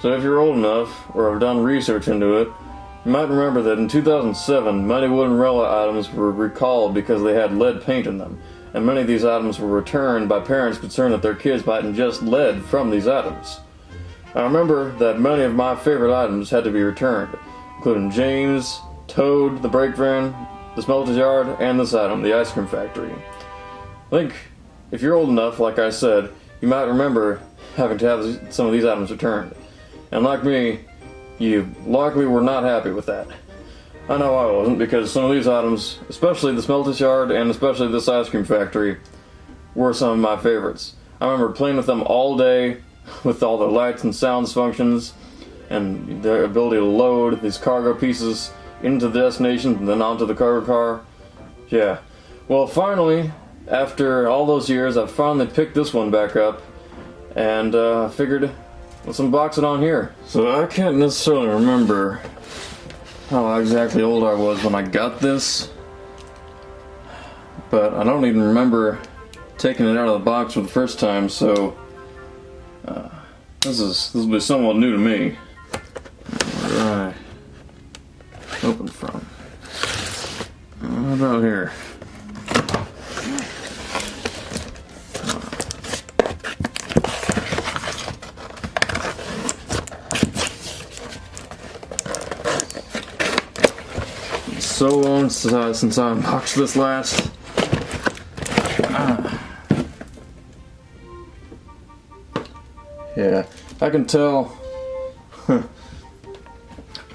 So if you're old enough, or have done research into it, you might remember that in 2007, many wooden relic items were recalled because they had lead paint in them, and many of these items were returned by parents concerned that their kids might ingest lead from these items. I remember that many of my favorite items had to be returned, including James, Toad, the brake van, the smelter's yard, and this item, the ice cream factory. I think if you're old enough, like I said, you might remember having to have some of these items returned. And like me, you likely were not happy with that. I know I wasn't, because some of these items, especially the smelter's yard and especially this ice cream factory, were some of my favorites. I remember playing with them all day, with all the lights and sounds functions, and their ability to load these cargo pieces into the destination and then onto the cargo car. Yeah. Well, finally, after all those years, I finally picked this one back up, and figured, let's unbox it on here. So I can't necessarily remember how exactly old I was when I got this, but I don't even remember taking it out of the box for the first time, so this will be somewhat new to me. Alright. Open from. What about here? So long since I unboxed this last. Yeah, I can tell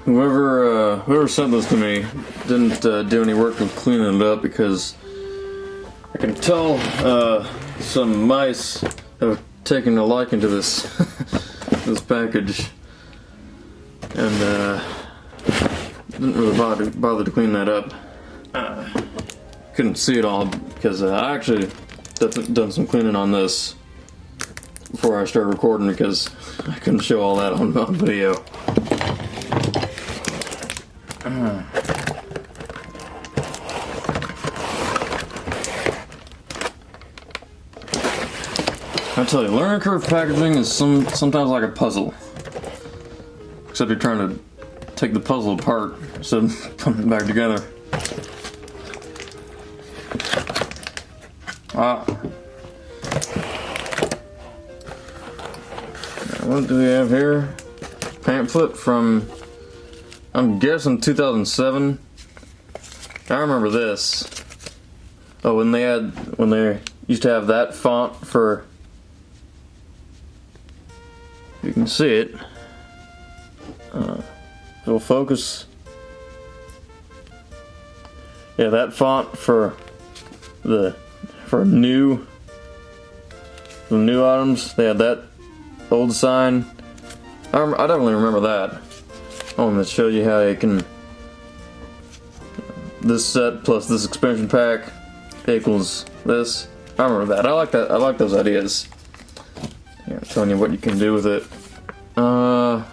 whoever sent this to me didn't do any work with cleaning it up, because I can tell some mice have taken a liking to this this package, and didn't really bother to clean that up. Couldn't see it all because I actually done some cleaning on this before I started recording, because I couldn't show all that on video. I tell you, learning curve packaging is sometimes like a puzzle, except you're trying to take the puzzle apart instead of putting it back together. What do we have here? Pamphlet from, I'm guessing, 2007. I remember this. Oh, when they used to have that font for, you can see it. It'll focus. Yeah, that font for the new items. They had that old sign. I definitely remember that. I want to show you how you can. This set plus this expansion pack equals this. I remember that. I like that. I like those ideas. Here, I'm showing you what you can do with it.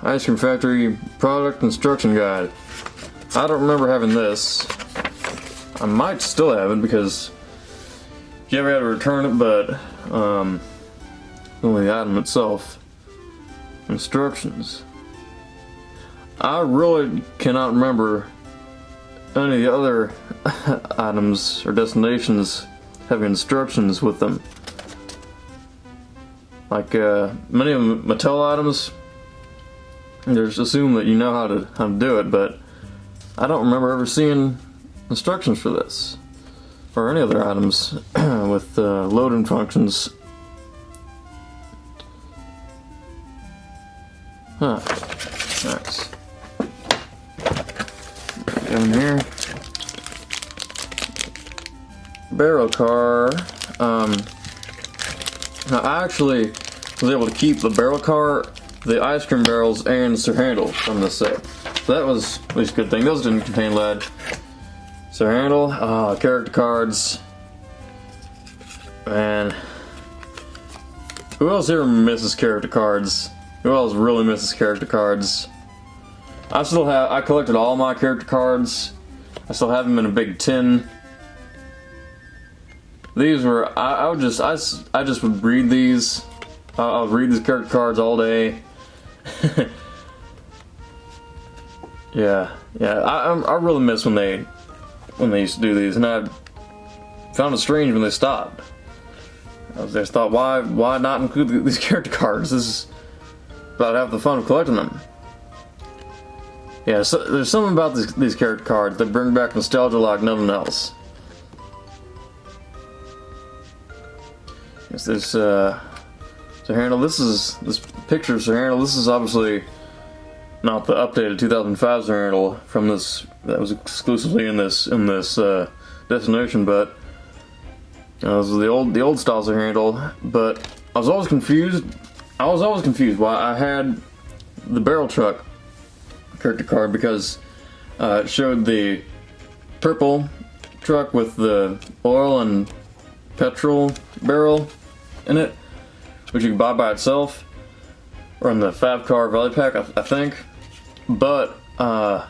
Ice Cream Factory Product Instruction Guide. I don't remember having this. I might still have it, because you ever had to return it, but only the item itself. Instructions. I really cannot remember any of the other items or destinations having instructions with them. Like many of them Mattel items, just assume that you know how to do it, but I don't remember ever seeing instructions for this or any other items with loading functions. Huh. Nice. Down here. Barrel car. Now I actually was able to keep the barrel car, the ice cream barrels, and Sir Handel from this set. So that was at least a good thing. Those didn't contain lead. Sir Handel, character cards. Man. Who else here misses character cards? Who else really misses character cards? I collected all my character cards. I still have them in a big tin. These were, I just would read these. I would read these character cards all day. Yeah, yeah. I really miss when they used to do these, and I found it strange when they stopped. I just thought, why not include these character cards? This is about half the fun of collecting them. Yeah, so there's something about these character cards that bring back nostalgia like nothing else. Yes, there's Sir Handel. This picture of Sir Handel. This is obviously not the updated 2005 Sir Handel from this that was exclusively in this destination, but this is the old style Sir Handel. But I was always confused. Why I had the barrel truck character card, because it showed the purple truck with the oil and petrol barrel in it, which you can buy by itself, or in the 5-car Valley Pack, I think. But I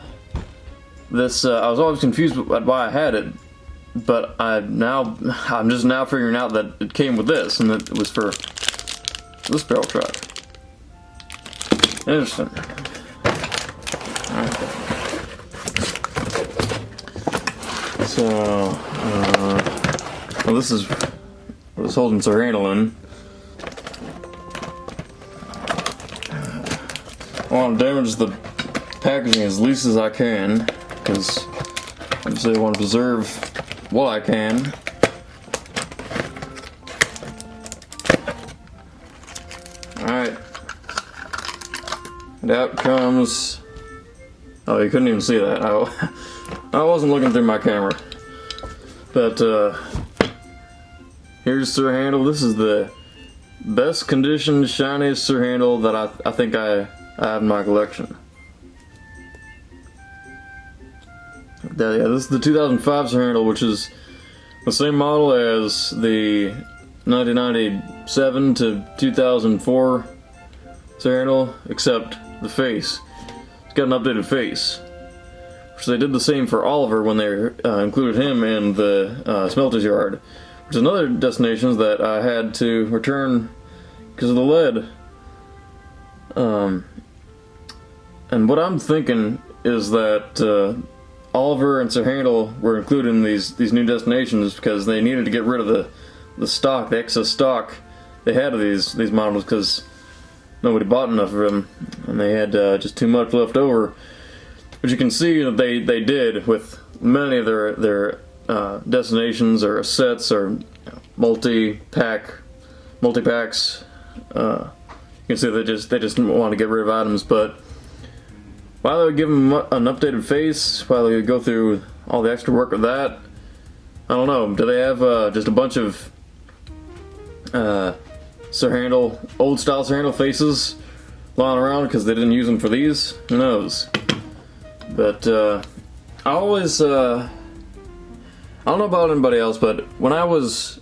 was always confused about why I had it, but I'm just now figuring out that it came with this, and that it was for this barrel truck. Interesting. Okay. So, well, this is what it's holding Sir Handel in. I want to damage the packaging as least as I can, because obviously I want to preserve what I can. Alright. And out comes... Oh, you couldn't even see that. I wasn't looking through my camera. But, here's Sir Handel. This is the best conditioned, shiniest Sir Handel that I think I have in my collection. Yeah, this is the 2005 Sir Handel, which is the same model as the 1997 to 2004 Sir Handel, except the face. It's got an updated face. So they did the same for Oliver when they included him in the smelter's yard, which is another destination that I had to return because of the lead. And what I'm thinking is that Oliver and Sir Handel were included in these new destinations because they needed to get rid of the stock, the excess stock they had of these models, because nobody bought enough of them, and they had just too much left over. But you can see that they did with many of their destinations or sets or multi-packs. You can see they just want to get rid of items, but why they would give them an updated face, why they would go through all the extra work of that, I don't know. Do they have just a bunch of Sir Handel, old style Sir Handel faces lying around because they didn't use them for these? Who knows? But I always, I don't know about anybody else, but when I was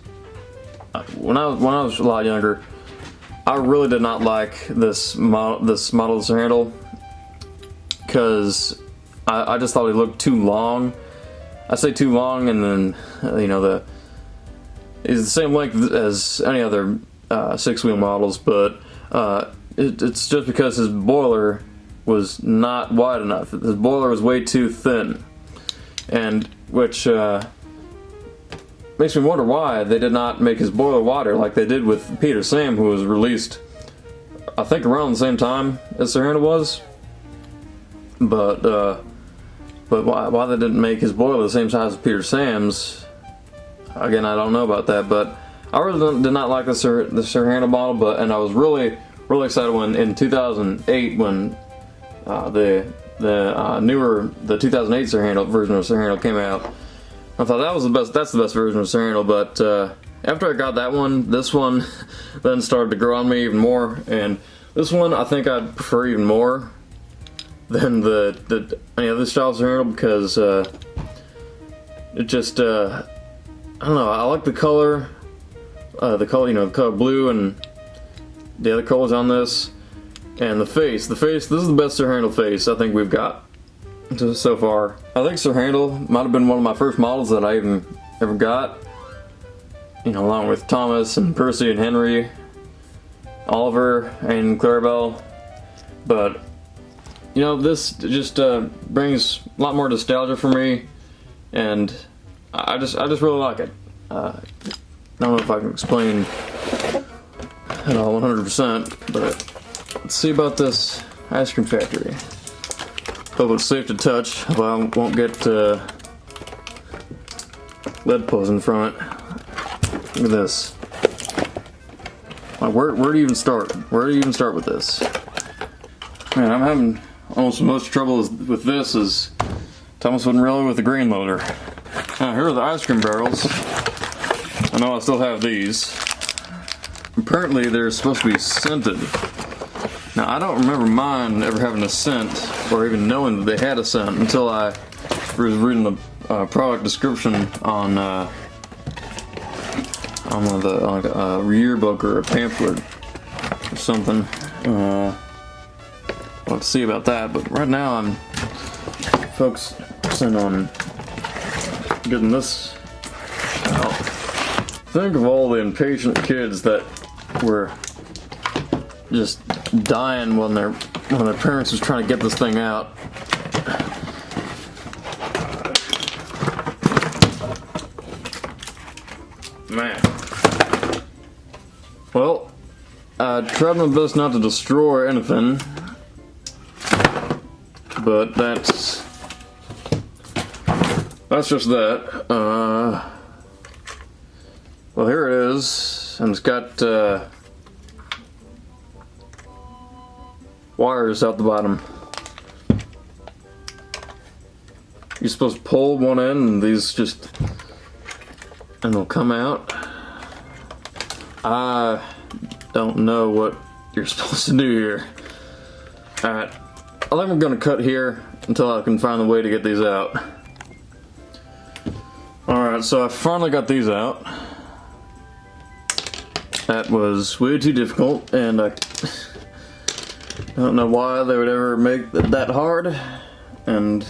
a lot younger, I really did not like this model of Sir Handel, because I just thought he looked too long. I say too long, and then he's the same length as any other 6-wheel models, but it's just because his boiler was not wide enough. His boiler was way too thin, and which makes me wonder why they did not make his boiler wider like they did with Peter Sam, who was released I think around the same time as Sir Handel was. But why they didn't make his boiler the same size as Peter Sam's, again, I don't know about that. But I really did not like the Sir Handel model, and I was really excited when in 2008 when the 2008 Sir Handel version of Sir Handel came out. I thought that was the best. That's the best version of Sir Handel. But after I got that one, this one then started to grow on me even more, and this one I think I'd prefer even more than the any other style of Sir Handel, because it just I don't know. I like the color, the color blue and the other colors on this, and the face. This is the best Sir Handel face I think we've got so far. I think Sir Handel might have been one of my first models that I even ever got. Along with Thomas and Percy and Henry, Oliver and Clarabelle. But you know, this just brings a lot more nostalgia for me, and I just really like it. I don't know if I can explain it all 100%, but let's see about this ice cream factory. Hope it's safe to touch. Hope I won't get lead poison from it. Look at this. Like, where do you even start? Where do you even start with this? Man, I'm having almost as much trouble with this as Thomas Wouldn't with the grain loader. Now, here are the ice cream barrels. I know I still have these. Apparently, they're supposed to be scented. Now, I don't remember mine ever having a scent, or even knowing that they had a scent, until I was reading the product description on a yearbook or a pamphlet or something. We'll have to see about that, but right now I'm focusing on getting this out. Think of all the impatient kids that were just dying when their parents was trying to get this thing out. Man. Well, I tried my best not to destroy anything, but that's just that. Well, here it is, and it's got wires out the bottom. You're supposed to pull one end, and these just, and they'll come out. I don't know what you're supposed to do here. Alright, I think I'm gonna cut here until I can find a way to get these out. Alright, so I finally got these out. That was way too difficult, and I don't know why they would ever make that hard, and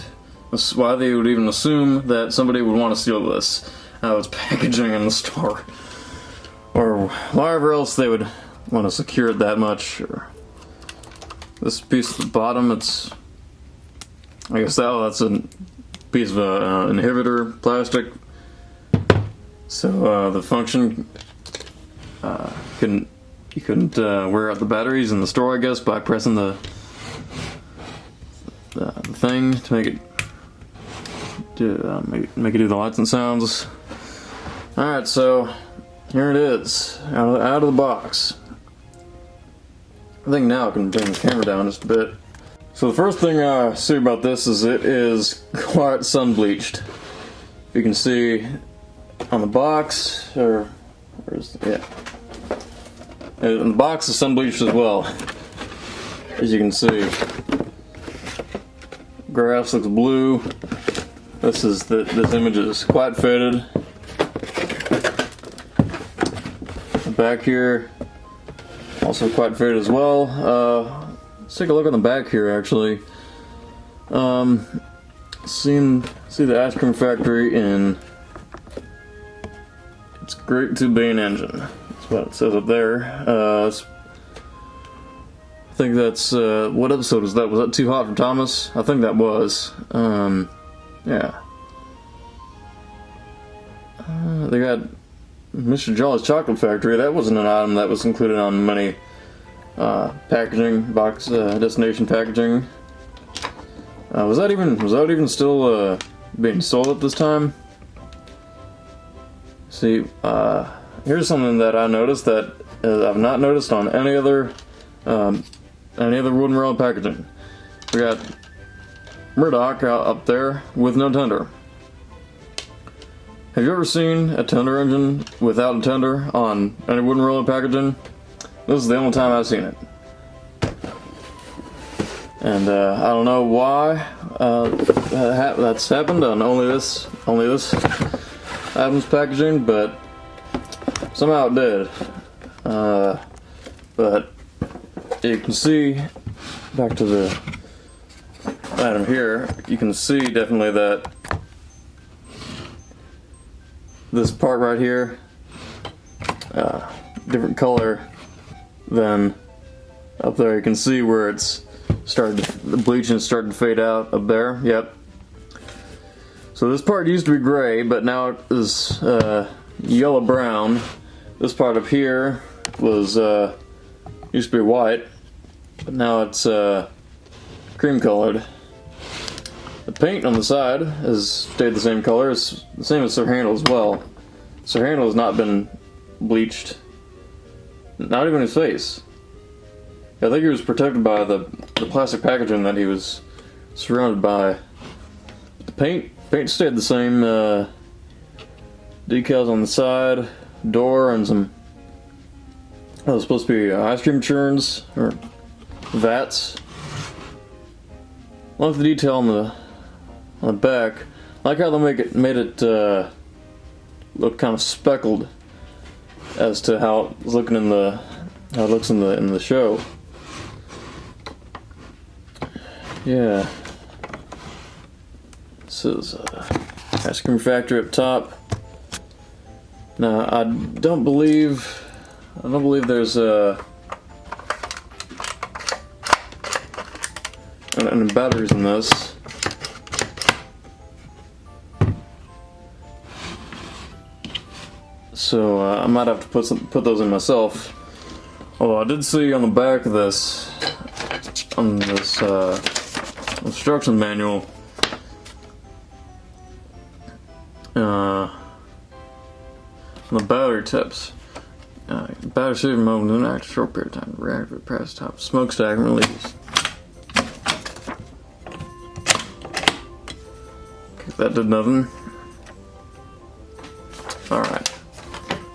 why they would even assume that somebody would want to steal this out of its packaging in the store, or wherever else they would want to secure it that much. Or this piece at the bottom, it's, I guess that's a piece of inhibitor plastic, so the function you couldn't wear out the batteries in the store, I guess, by pressing the thing to make it do the lights and sounds. Alright, so here it is, out of the box. I think now I can bring the camera down just a bit. So the first thing I see about this is it is quite sun bleached. You can see on the box, and the box is sun bleached as well. As you can see, grass looks blue. This image is quite faded. The back here also quite faded as well. Let's take a look on the back here actually. See the ice cream factory in its great two-bane engine. That's what it says up there. I think that's what episode was that? Was that Too Hot for Thomas? I think that was. Yeah. They got Mr. Jolly's Chocolate Factory. That wasn't an item that was included on many packaging, box destination packaging. Was that even still being sold at this time? See, here's something that I noticed that I've not noticed on any other wooden rail packaging. We got Murdoch up there with no tender. Have you ever seen a tender engine without a tender on any wooden rail packaging? This is the only time I've seen it. And I don't know why that's happened on only this Adams packaging, but somehow it did. But you can see, back to the item here, you can see definitely that this part right here, different color than up there. You can see where it's the bleaching started to fade out up there. Yep. So this part used to be gray, but now it is yellow brown. This part up here was used to be white, but now it's cream colored. The paint on the side has stayed the same color. It's the same as Sir Handel as well. Sir Handel has not been bleached. Not even his face. I think he was protected by the plastic packaging that he was surrounded by. The paint stayed the same. Decals on the side, door, and some. That was supposed to be ice cream churns or vats. I like the detail on the back. I like how they made it look kind of speckled as to how it looks in the show. Yeah. This is ice cream factory up top. Now I don't believe there's any batteries in this. So I might have to put those in myself. Although I did see on the back of this, on this instruction manual, on the battery tips, battery saving mode in a short period of time. Reactor press top smokestack and release. Okay, that did nothing. All right.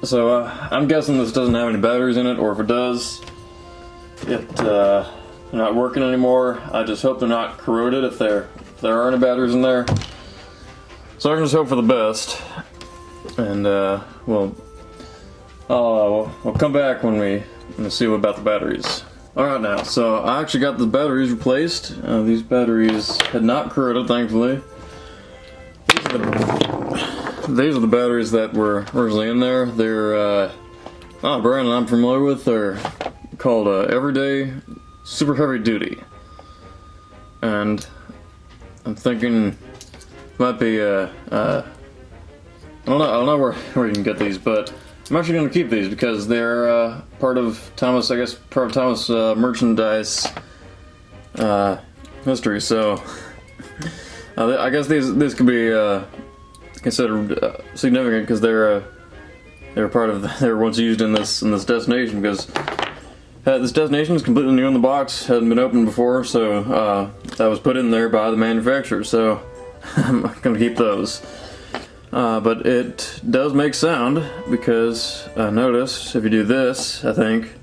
So I'm guessing this doesn't have any batteries in it, or if it does, they're not working anymore. I just hope they're not corroded if there are any batteries in there. So I can just hope for the best, and we'll come back when we see about the batteries. All right, now, so I actually got the batteries replaced. These batteries had not corroded, thankfully. These are the batteries that were originally in there. They're a brand I'm familiar with. They're called Everyday Super Heavy Duty, and I'm thinking might be I don't know where you can get these, but I'm actually going to keep these because they're part of Thomas merchandise history. So I guess these could be considered significant because they were once used in this destination, because this destination is completely new in the box, hadn't been opened before, so that was put in there by the manufacturer. So I'm gonna keep those. But it does make sound, because notice if you do this, I think.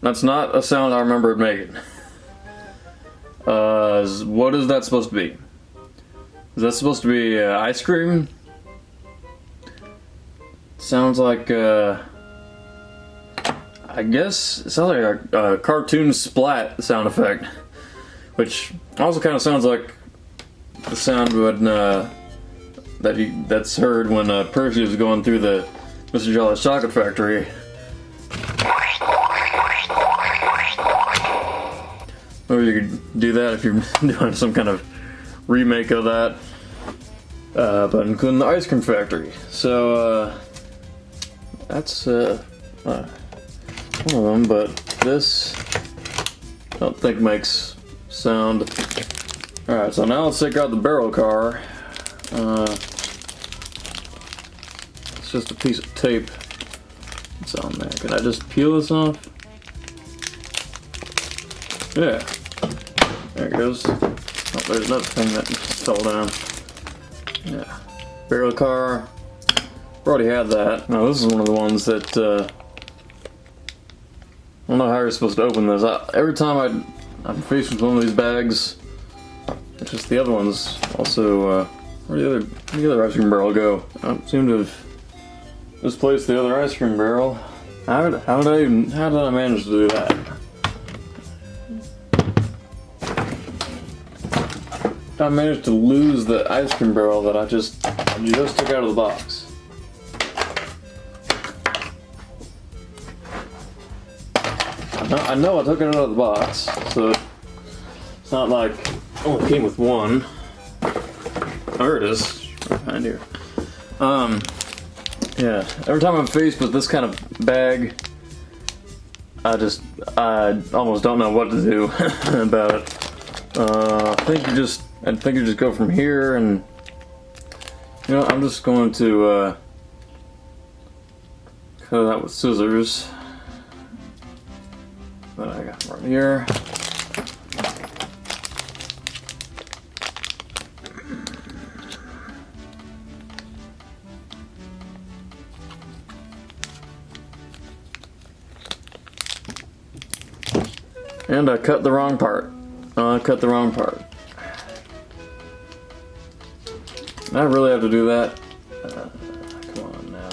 That's not a sound I remember it making. What is that supposed to be? Is that supposed to be ice cream? Sounds like, I guess, it sounds like a cartoon splat sound effect. Which also kind of sounds like the sound when, that's heard when Percy is going through the Mr. Jolly's chocolate factory. Or you could do that if you're doing some kind of remake of that, but including the ice cream factory. So that's one of them, but this I don't think makes sound. Alright, so now let's take out the barrel car. It's just a piece of tape that's on there. Can I just peel this off? Yeah. There it goes. Oh, there's another thing that fell down. Yeah. Barrel car. Already had that. Now this is one of the ones that I don't know how you're supposed to open this. Every time I'm faced with one of these bags, it's just the other ones also. Where'd the other ice cream barrel go? I seem to have misplaced the other ice cream barrel. How did I manage to do that? I managed to lose the ice cream barrel that I just took out of the box. I know I took it out of the box, so it's not like it only came with one. There it is, right behind here. Yeah, every time I'm faced with this kind of bag, I almost don't know what to do about it. I think you just go from here, and you know, I'm just going to cut it out with scissors that I got right here. And I cut the wrong part. I really have to do that? Come on now.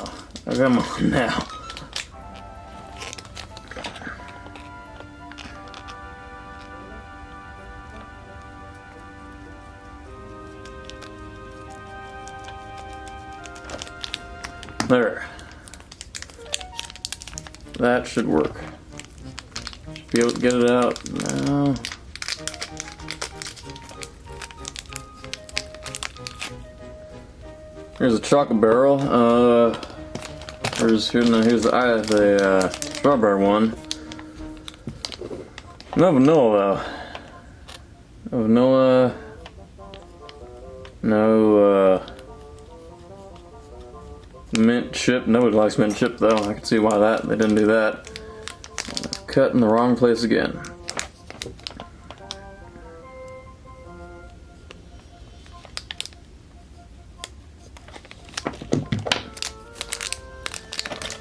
Come on now. There. That should work. Be able to get it out now. Here's a chocolate barrel. Here's the strawberry one. No vanilla though. No vanilla. No mint chip. Nobody likes mint chip though. I can see why they didn't do that. Cut in the wrong place again.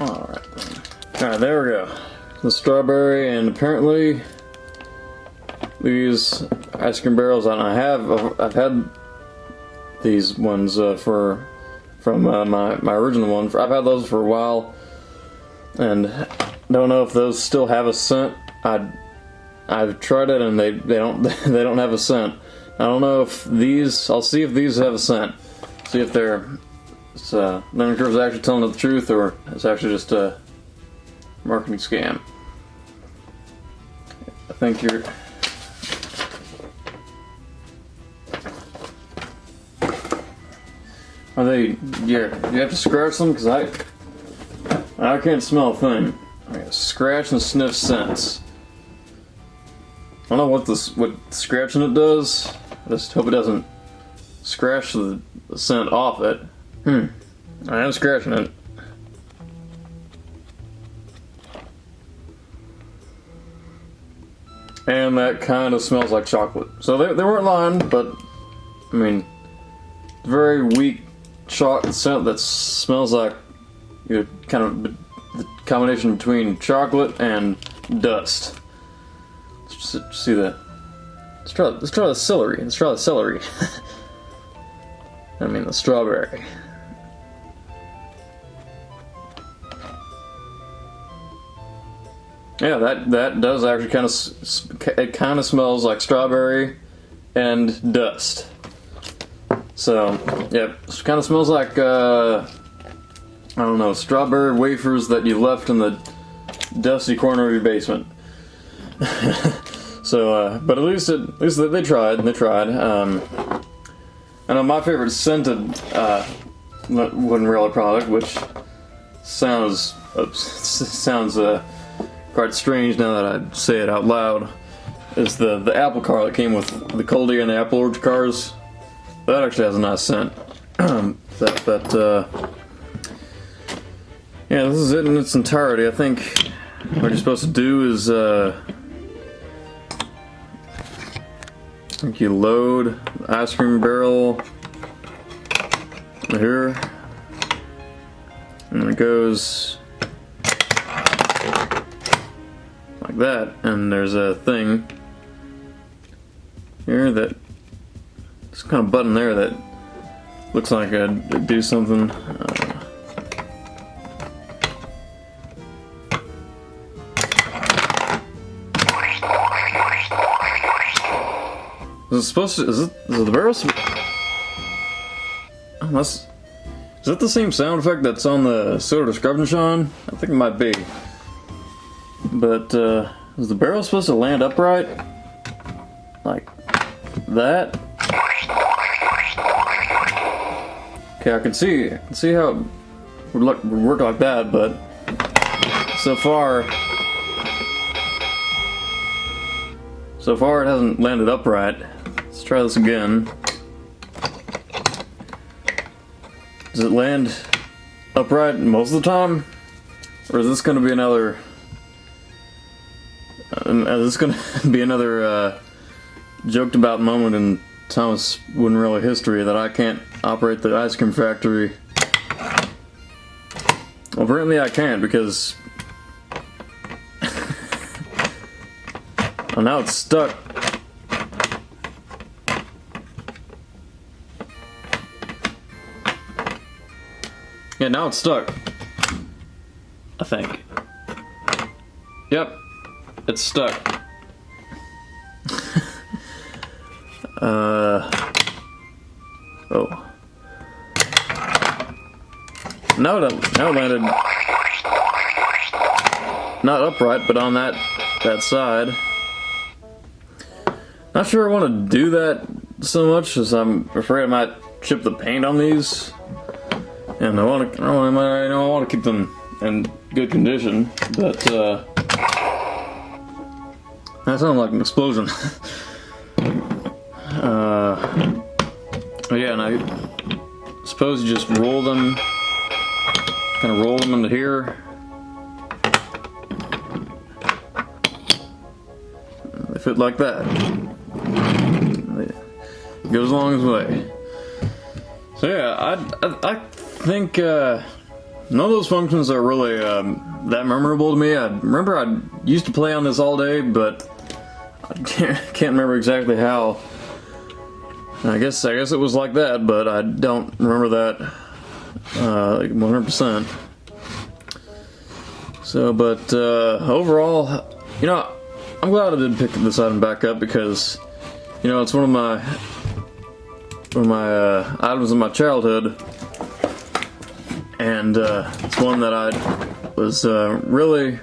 Alright, there we go. The strawberry, and apparently these ice cream barrels, and I've had these ones from my original one. I've had those for a while, and don't know if those still have a scent. I've tried it and they don't they don't have a scent. I don't know if these. I'll see if these have a scent. See if they're. Not sure if it's actually telling the truth or it's actually just a marketing scam. I think you're. Are they? Yeah, you have to scratch them because I can't smell a thing. I gotta scratch and sniff scents. I don't know what scratching it does. I just hope it doesn't scratch the scent off it. I am scratching it. And that kind of smells like chocolate. So they weren't lying, but I mean, very weak chocolate scent that smells like, you know, kind of the combination between chocolate and dust. Let's see that. Let's try the celery. Let's try the celery. I mean the strawberry. Yeah, that does actually kind of smells like strawberry and dust. So, yeah, it kind of smells like I don't know, strawberry wafers that you left in the dusty corner of your basement. So, but at least they tried. I know my favorite scented wooden railroad product, which sounds quite strange now that I say it out loud, is the apple car that came with the Cold Ear and the Apple Orchard cars. That actually has a nice scent. Yeah, this is it in its entirety. I think what you're supposed to do is I think you load the ice cream barrel here, and it goes like that, and there's a thing here that there's kind of button there that looks like I'd do something. Is it supposed to? Is it the barrel? Unless, is that the same sound effect that's on the Soda Scrubbing Sean? I think it might be. But Is the barrel supposed to land upright? Like that? Okay, I can see how it would work like that, but so far it hasn't landed upright. Let's try this again. Does it land upright most of the time? Or is this going to be another joked about moment in Thomas Wooden history that I can't operate the ice cream factory? Well, apparently I can't, because oh, now it's stuck. Yeah, now it's stuck. I think. Yep, it's stuck. Oh. Now it landed not upright, but on that side. Not sure I want to do that so much, as I'm afraid I might chip the paint on these, and I want to keep them in good condition. But that sounded like an explosion. Yeah, and I suppose you just roll them, kind of roll them into here. They fit like that. It goes a long way. So yeah, I think none of those functions are really that memorable to me. I remember I used to play on this all day, but I can't remember exactly how. I guess it was like that, but I don't remember that like 100%. So, but overall, you know, I'm glad I did pick this item back up, because, you know, it's one of my items in my childhood, and it's one that I was really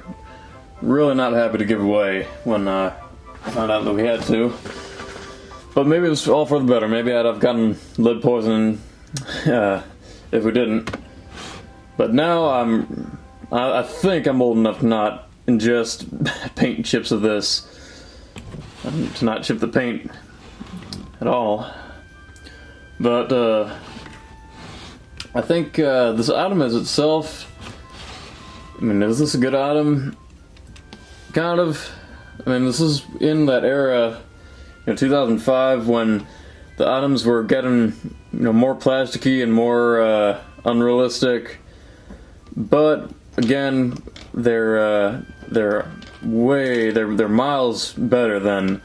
not happy to give away when I found out that we had to. But maybe it was all for the better. Maybe I'd have gotten lead poisoning if we didn't. But now I think I'm old enough to not ingest paint chips of this, to not chip the paint at all. But I think this item as itself, I mean, is this a good item? Kind of. I mean, this is in that era, 2005, when the items were getting, more plasticky and more unrealistic. But again, they're miles better than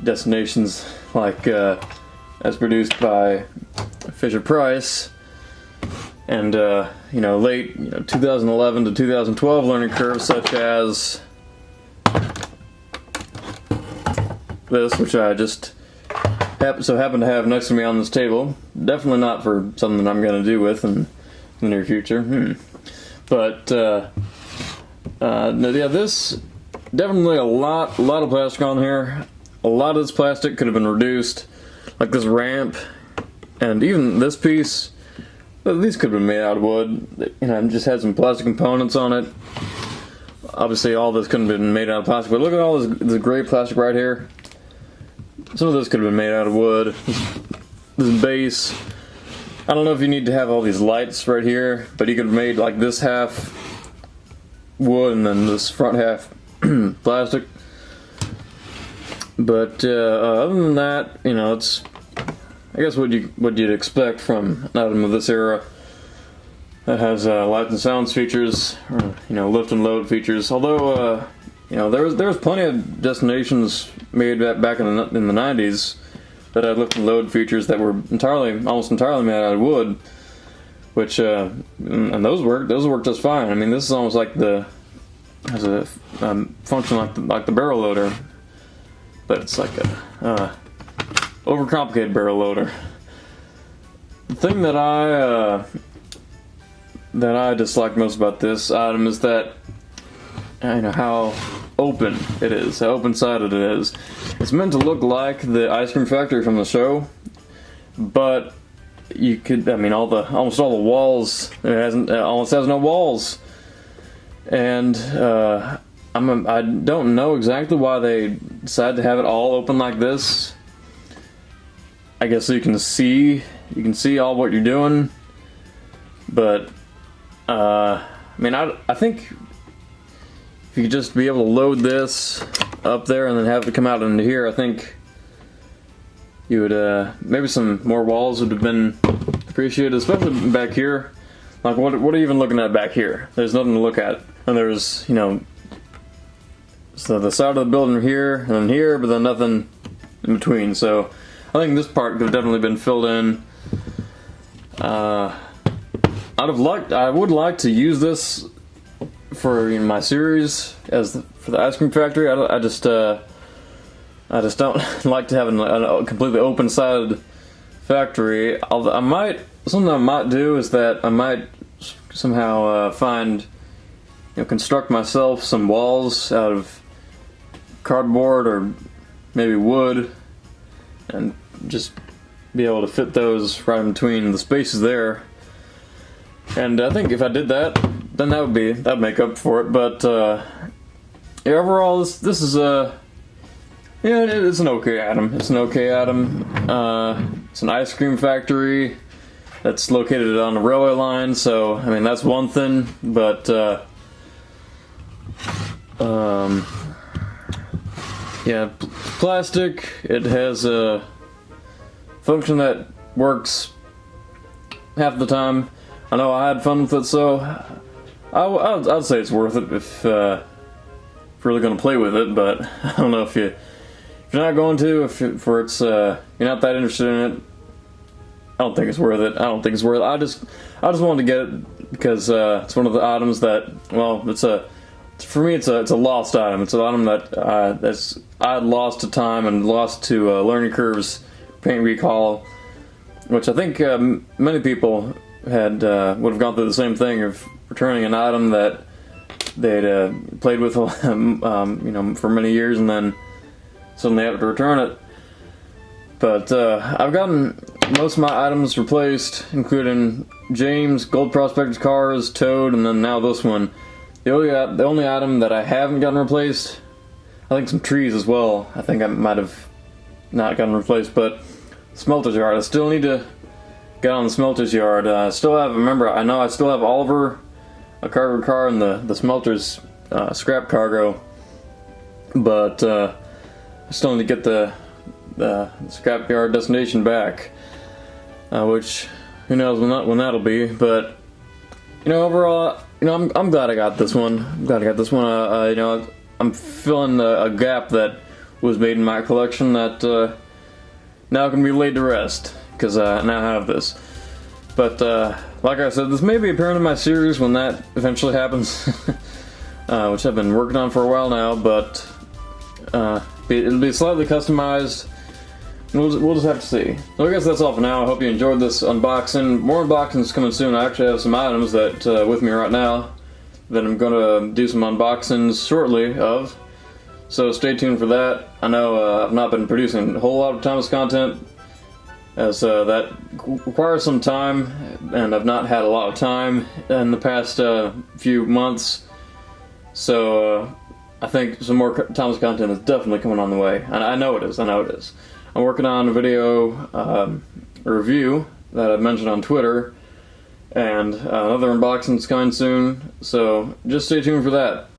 destinations like as produced by Fisher Price, and late 2011 to 2012 learning curves, such as this, which I just happen to have next to me on this table. Definitely not for something I'm going to do with in the near future. But yeah, this definitely a lot of plastic on here. A lot of this plastic could have been reduced, like this ramp, and even this piece. These could have been made out of wood. Just had some plastic components on it. Obviously, all this couldn't have been made out of plastic. But look at all this gray plastic right here. Some of this could have been made out of wood. This base, I don't know if you need to have all these lights right here, but you could have made like this half wood and then this front half plastic. But other than that, it's, I guess, what you'd expect from an item of this era that has lights and sounds features, or lift and load features. Although there was plenty of destinations made back in the 90s that had lift and load features that were almost entirely made out of wood, which and those work just fine. I mean, this is almost like has a function like the barrel loader, but it's like a overcomplicated barrel loader. The thing that I dislike most about this item is that how open it is, how open-sided it is. It's meant to look like the ice cream factory from the show, but you could, I mean, almost all the walls, almost has no walls. And I don't know exactly why they decided to have it all open like this. I guess so you can see all what you're doing. But I mean, I think if you could just be able to load this up there and then have it come out into here, I think you would maybe some more walls would have been appreciated, especially back here. Like, what are you even looking at back here? There's nothing to look at. And there's, you know, so the side of the building here and then here, but then nothing in between. So I think this part could have definitely been filled in. I would like to use this for, you know, my series for the ice cream factory. I just don't like to have a completely open-sided factory. Something I might do is that I might somehow construct myself some walls out of cardboard or maybe wood, and just be able to fit those right in between the spaces there. And I think if I did that, then that'd make up for it. But yeah, overall, this is it's an okay atom. It's an okay atom. It's an ice cream factory that's located on a railway line, so I mean that's one thing. But yeah, plastic. It has a function that works half the time. I know I had fun with it, so I'd say it's worth it if you're really going to play with it. But I don't know if you're not going to, you're not that interested in it. I don't think it's worth it. I just wanted to get it because it's one of the items that, well, for me it's a lost item. It's an item that I had lost to time and lost to learning curves, paint recall, which I think many people would have gone through the same thing of returning an item that they'd played with for many years and then suddenly have to return it. But I've gotten most of my items replaced, including James, Gold Prospector's cars, Toad, and then now this one. The only item that I haven't gotten replaced, I think some trees as well. I think I might have not gotten replaced, but smelter's yard. I still need to get on the smelter's yard. I still have Oliver, a cargo car, and the smelter's scrap cargo, but I still need to get the scrapyard destination back, which who knows when that'll be. But overall, I'm glad I got this one. I'm filling a gap that was made in my collection that now can be laid to rest because I now have this. But like I said, this may be appearing in my series when that eventually happens, which I've been working on for a while now. But it'll be slightly customized. We'll just have to see. So I guess that's all for now. I hope you enjoyed this unboxing. More unboxings coming soon. I actually have some items that with me right now that I'm going to do some unboxings shortly of. So stay tuned for that. I know I've not been producing a whole lot of Thomas content, as that requires some time, and I've not had a lot of time in the past few months. So I think some more Thomas content is definitely coming on the way. And I know it is. I'm working on a video review that I mentioned on Twitter, and another unboxing is coming soon, so just stay tuned for that.